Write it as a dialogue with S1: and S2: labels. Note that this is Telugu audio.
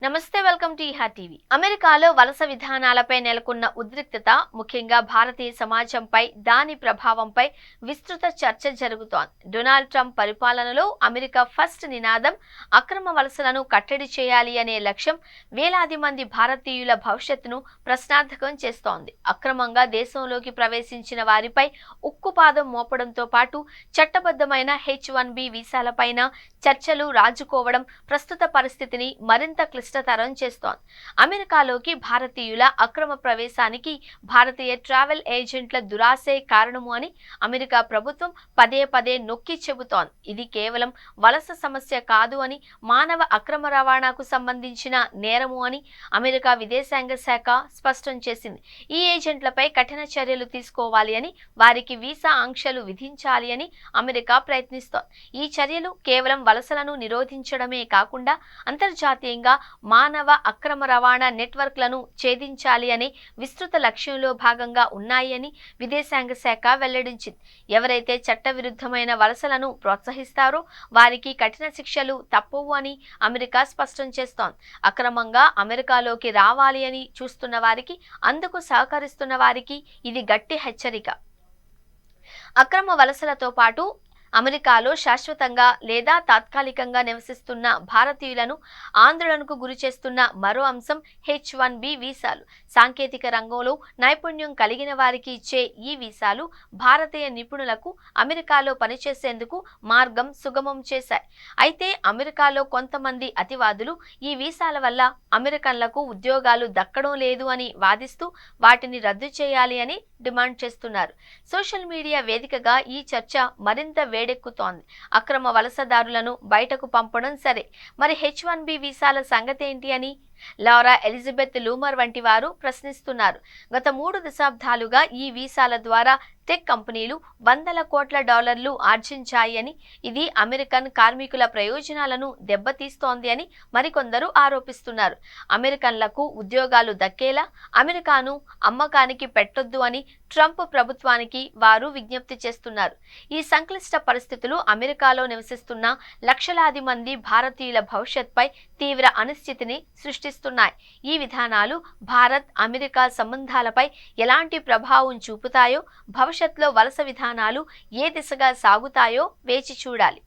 S1: నమస్తే, వెల్కమ్ టు ఈహా టీవీ. అమెరికాలో వలస విధానాలపై నెలకొన్న ఉద్రిక్తత, ముఖ్యంగా భారతీయ సమాజంపై, దాని ప్రభావంపై విస్తృత చర్చ జరుగుతోంది. డొనాల్డ్ ట్రంప్ పరిపాలనలో అమెరికా ఫస్ట్ నినాదం అక్రమ వలసలను కట్టడి చేయాలి అనే లక్ష్యం వేలాది మంది భారతీయుల భవిష్యత్తును ప్రశ్నార్థకం చేస్తోంది. అక్రమంగా దేశంలోకి ప్రవేశించిన వారిపై ఉక్కుపాదం మోపడంతో పాటు చట్టబద్ధమైన H-1B వీసాలపైన చర్చలు రాజుకోవడం ప్రస్తుత పరిస్థితిని మరింత క్లిష్టతరం చేస్తోంది. అమెరికాలోకి భారతీయుల అక్రమ ప్రవేశానికి భారతీయ ట్రావెల్ ఏజెంట్ల దురాశే కారణము అని అమెరికా ప్రభుత్వం పదే పదే నొక్కి చెబుతోంది. ఇది కేవలం వలస సమస్య కాదు అని, మానవ అక్రమ రవాణాకు సంబంధించిన నేరము అని అమెరికా విదేశాంగ శాఖ స్పష్టం చేసింది. ఈ ఏజెంట్లపై కఠిన చర్యలు తీసుకోవాలి అని, వారికి వీసా ఆంక్షలు విధించాలి అని అమెరికా ప్రయత్నిస్తోంది. ఈ చర్యలు కేవలం వలసలను నిరోధించడమే కాకుండా అంతర్జాతీయంగా మానవ అక్రమ రవాణా నెట్వర్క్లను ఛేదించాలి అనే విస్తృత లక్ష్యంలో భాగంగా ఉన్నాయి అని విదేశాంగ శాఖ వెల్లడించింది. ఎవరైతే చట్టవిరుద్ధమైన వలసలను ప్రోత్సహిస్తారో వారికి కఠిన శిక్షలు తప్పవు అని అమెరికా స్పష్టం చేస్తోంది. అక్రమంగా అమెరికాలోకి రావాలి అని చూస్తున్న వారికి, అందుకు సహకరిస్తున్న వారికి ఇది గట్టి హెచ్చరిక. అక్రమ వలసలతో పాటు అమెరికాలో శాశ్వతంగా లేదా తాత్కాలికంగా నివసిస్తున్న భారతీయులను ఆందోళనకు గురి చేస్తున్న మరో అంశం H-1B వీసాలు. సాంకేతిక రంగంలో నైపుణ్యం కలిగిన వారికి ఇచ్చే ఈ వీసాలు భారతీయ నిపుణులకు అమెరికాలో పనిచేసేందుకు మార్గం సుగమం చేశాయి. అయితే అమెరికాలో కొంతమంది అతివాదులు ఈ వీసాల వల్ల అమెరికన్లకు ఉద్యోగాలు దక్కడం లేదు అని వాదిస్తూ వాటిని రద్దు చేయాలి అని డిమాండ్ చేస్తున్నారు. సోషల్ మీడియా వేదికగా ఈ చర్చ మరింత వేడెక్కుతోంది. అక్రమ వలసదారులను బయటకు పంపడం సరే, మరి H-1B వీసాల సంగతి ఏంటి అని లారా ఎలిజబెత్ లూమర్ వంటి వారు ప్రశ్నిస్తున్నారు. గత 3 దశాబ్దాలుగా ఈ వీసాల ద్వారా టెక్ కంపెనీలు వందల కోట్ల డాలర్లు ఆర్జించాయి అని, ఇది అమెరికన్ కార్మికుల ప్రయోజనాలను దెబ్బతీస్తోంది అని మరికొందరు ఆరోపిస్తున్నారు. అమెరికన్లకు ఉద్యోగాలు దక్కేలా అమెరికాను అమ్మకానికి పెట్టొద్దు అని ట్రంప్ ప్రభుత్వానికి వారు విజ్ఞప్తి చేస్తున్నారు. ఈ సంక్లిష్ట పరిస్థితులు అమెరికాలో నివసిస్తున్న లక్షలాది మంది భారతీయుల భవిష్యత్పై తీవ్ర అనిశ్చితిని సృష్టిస్తున్నాయి. ఈ విధానాలు భారత్ అమెరికా సంబంధాలపై ఎలాంటి ప్రభావం చూపుతాయో, భవిష్యత్తులో వలస విధానాలు ఏ దిశగా సాగుతాయో వేచి చూడాలి.